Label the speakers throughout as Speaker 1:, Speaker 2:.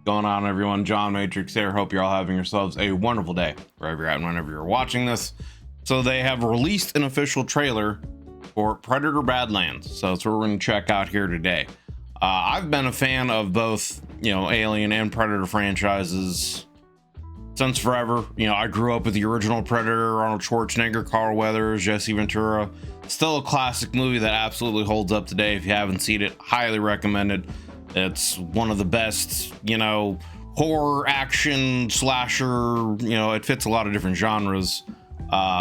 Speaker 1: Going on, everyone? John Matrix here. Hope you're all having yourselves a wonderful day wherever you're at and whenever you're watching this. So they have released an official trailer for Predator Badlands, so that's what we're going to check out here today. I've been a fan of both, Alien and Predator franchises since forever. I grew up with the original Predator, Arnold Schwarzenegger, Carl Weathers, Jesse Ventura. Still a classic movie that absolutely holds up today. If you haven't seen it, highly recommend it. It's one of the best, horror, action, slasher, it fits a lot of different genres,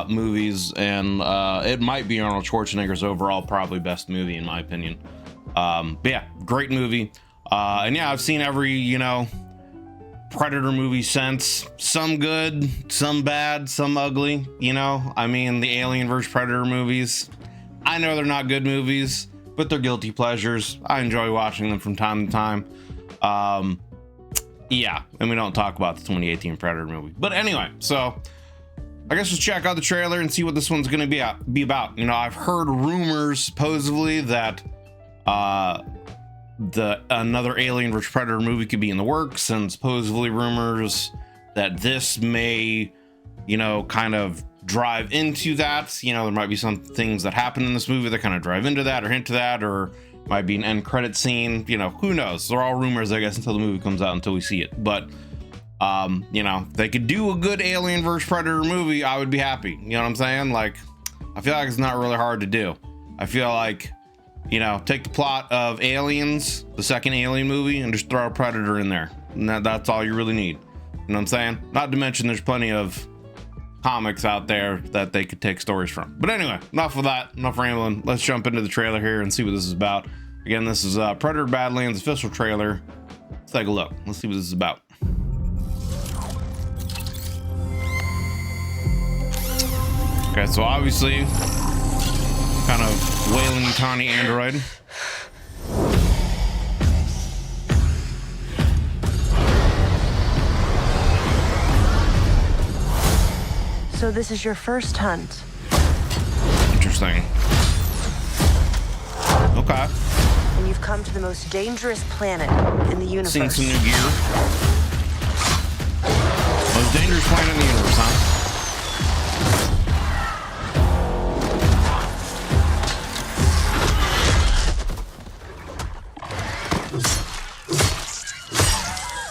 Speaker 1: movies, and it might be Arnold Schwarzenegger's overall probably best movie in my opinion. But yeah, great movie. And yeah, I've seen every, Predator movie since. Some good, some bad, some ugly, I mean, the Alien vs Predator movies, I know they're not good movies, but they're guilty pleasures. I enjoy watching them from time to time. Yeah, and we don't talk about the 2018 Predator movie. But anyway, so I guess let's check out the trailer and see what this one's going to be about. I've heard rumors supposedly that another Alien vs Predator movie could be in the works, and supposedly rumors that this may, kind of drive into that. There might be some things that happen in this movie that kind of drive into that or hint to that, or might be an end credit scene. Who knows? They're all rumors, I guess, until the movie comes out, until we see it. But if they could do a good Alien vs Predator movie, I would be happy. You know what I'm saying? Like, I feel like it's not really hard to do. I feel like, take the plot of Aliens, the second Alien movie, and just throw a Predator in there, and that's all you really need. You know what I'm saying? Not to mention there's plenty of comics out there that they could take stories from. But anyway, enough of that, enough rambling. Let's jump into the trailer here and see what this is about. Again, this is Predator Badlands official trailer. Let's take a look. Let's see what this is about. Okay, so obviously kind of Weyland-Yutani android.
Speaker 2: So this is your first hunt.
Speaker 1: Interesting. Okay.
Speaker 2: And you've come to the most dangerous planet in the universe.
Speaker 1: Seen some new gear. Most dangerous planet in the universe, huh?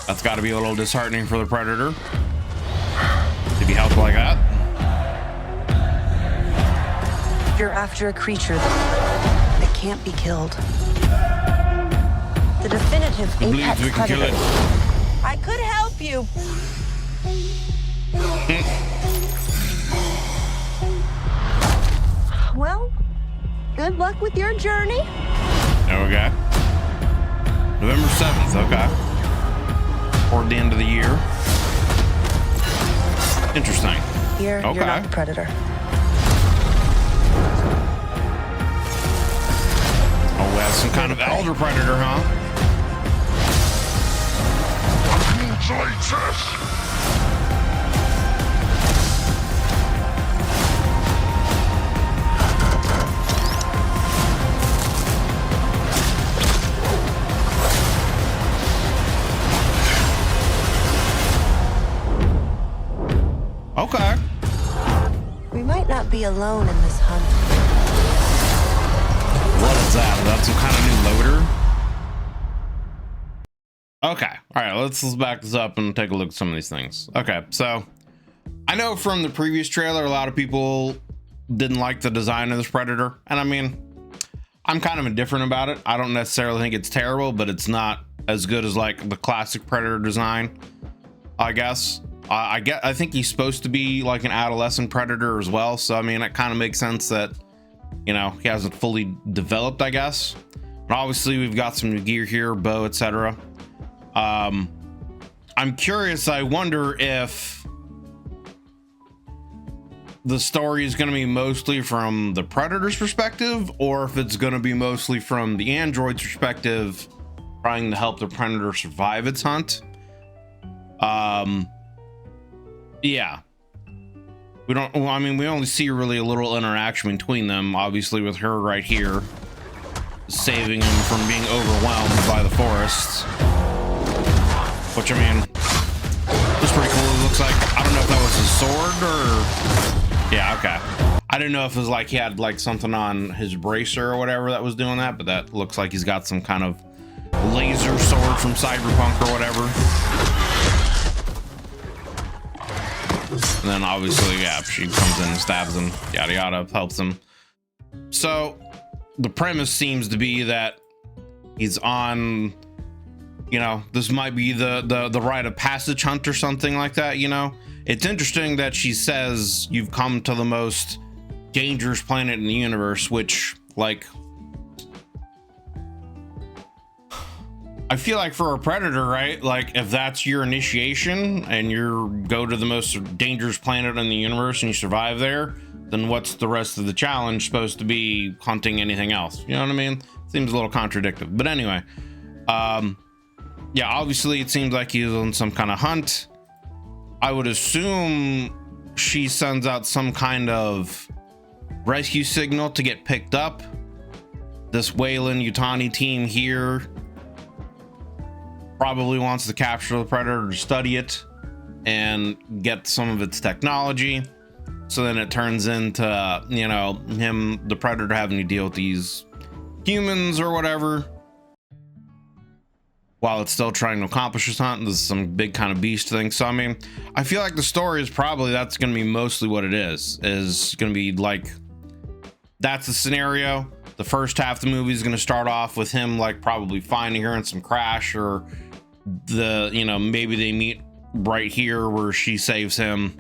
Speaker 1: That's got to be a little disheartening for the Predator to be helped like that.
Speaker 2: You're after a creature that can't be killed. The definitive apex
Speaker 1: we can
Speaker 2: predator.
Speaker 1: kill it.
Speaker 2: I could help you. Well, good luck with your journey.
Speaker 1: There we go. November 7th, okay. Toward the end of the year. Interesting.
Speaker 2: You're not the Predator.
Speaker 1: Oh, we have some kind of elder Predator, huh? Okay.
Speaker 2: We might not be alone in this hunt.
Speaker 1: What is that? That's some kind of new loader? Okay. All right. Let's back this up and take a look at some of these things. Okay. So I know from the previous trailer, a lot of people didn't like the design of this Predator. And I mean, I'm kind of indifferent about it. I don't necessarily think it's terrible, but it's not as good as like the classic Predator design, I guess. I think he's supposed to be like an adolescent Predator as well. So, I mean, it kind of makes sense that, he hasn't fully developed, I guess. But obviously we've got some new gear here, bow, etc. I'm curious. I wonder if the story is going to be mostly from the Predator's perspective, or if it's going to be mostly from the android's perspective, trying to help the Predator survive its hunt. Yeah, we don't, well, I mean, we only see really a little interaction between them, obviously, with her right here saving him from being overwhelmed by the forests. which, I mean, it's pretty cool. It looks like, I don't know if that was his sword or, yeah, okay. I didn't know if it was like he had like something on his bracer or whatever that was doing that, but that looks like he's got some kind of laser sword from Cyberpunk or whatever. And then obviously, yeah, she comes in and stabs him, yada yada, helps him. So the premise seems to be that he's on, you know, this might be the rite of passage hunt or something like that, you know. It's interesting that she says you've come to the most dangerous planet in the universe, which, like, I feel like for a predator, right, like if that's your initiation and you go to the most dangerous planet in the universe and you survive there, then what's the rest of the challenge supposed to be? Hunting anything else? You know what I mean? Seems a little contradictory, but anyway, yeah, obviously it seems like he's on some kind of hunt. I would assume she sends out some kind of rescue signal to get picked up. This Weyland-Yutani team here probably wants to capture the predator to study it and get some of its technology. So then it turns into, you know, the predator having to deal with these humans or whatever, while it's still trying to accomplish its hunt. This is some big kind of beast thing. So I mean, I feel like the story is probably, that's going to be mostly what it is going to be like, that's the scenario. The first half of the movie is going to start off with him like probably finding her in some crash, or the, you know, maybe they meet right here where she saves him,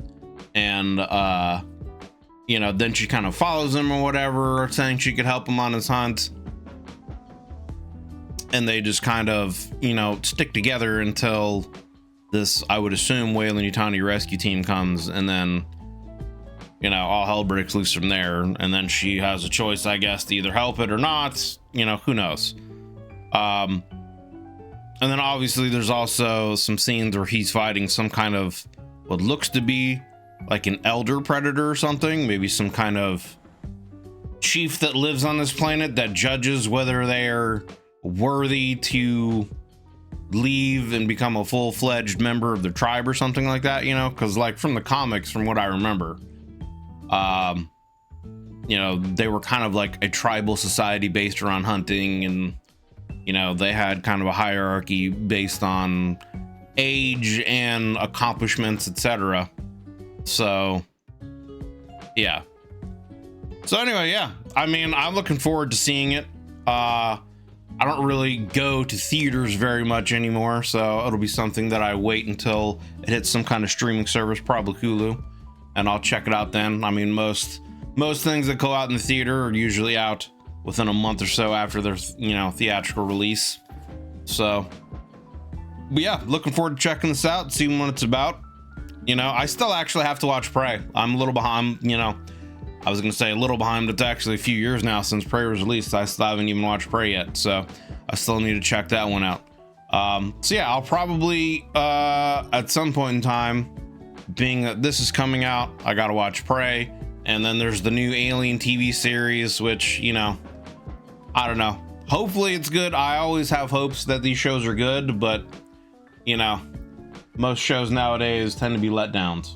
Speaker 1: and you know, then she kind of follows him or whatever, saying she could help him on his hunt, and they just kind of, you know, stick together until this, I would assume, Weyland-Yutani rescue team comes, and then, you know, all hell breaks loose from there. And then she has a choice, I guess, to either help it or not, you know, who knows. And then obviously there's also some scenes where he's fighting some kind of what looks to be like an elder predator or something, maybe some kind of chief that lives on this planet that judges whether they're worthy to leave and become a full-fledged member of the tribe or something like that, you know, because like from the comics, from what I remember, you know, they were kind of like a tribal society based around hunting, and you know, they had kind of a hierarchy based on age and accomplishments, etc. So yeah, so anyway, yeah, I mean, I'm looking forward to seeing it. I don't really go to theaters very much anymore, so it'll be something that I wait until it hits some kind of streaming service, probably Hulu, and I'll check it out then. I mean, most things that go out in the theater are usually out within a month or so after their, you know, theatrical release. So, but yeah, looking forward to checking this out, seeing what it's about. You know, I still actually have to watch Prey. I'm a little behind, you know, I was gonna say a little behind, but it's actually a few years now since Prey was released. I still haven't even watched Prey yet, so I still need to check that one out. So yeah, I'll probably at some point in time, being that this is coming out, I gotta watch Prey, and then there's the new Alien TV series, which, you know, I don't know, hopefully it's good. I always have hopes that these shows are good, but you know, most shows nowadays tend to be letdowns,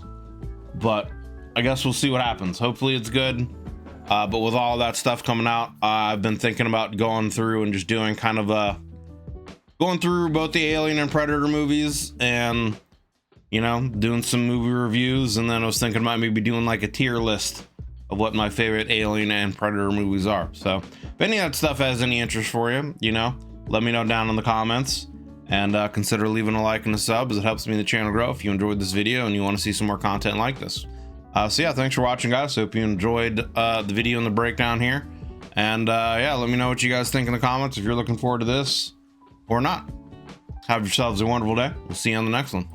Speaker 1: but I guess we'll see what happens. Hopefully it's good. But with all that stuff coming out, I've been thinking about going through and just doing kind of going through both the Alien and Predator movies, and you know, doing some movie reviews. And then I was thinking about maybe doing like a tier list of what my favorite Alien and Predator movies are. So if any of that stuff has any interest for you, you know, let me know down in the comments, and consider leaving a like and a sub, as it helps me the channel grow if you enjoyed this video and you want to see some more content like this. So yeah, thanks for watching, guys. Hope you enjoyed the video and the breakdown here, and yeah, let me know what you guys think in the comments if you're looking forward to this or not. Have yourselves a wonderful day. We'll see you on the next one.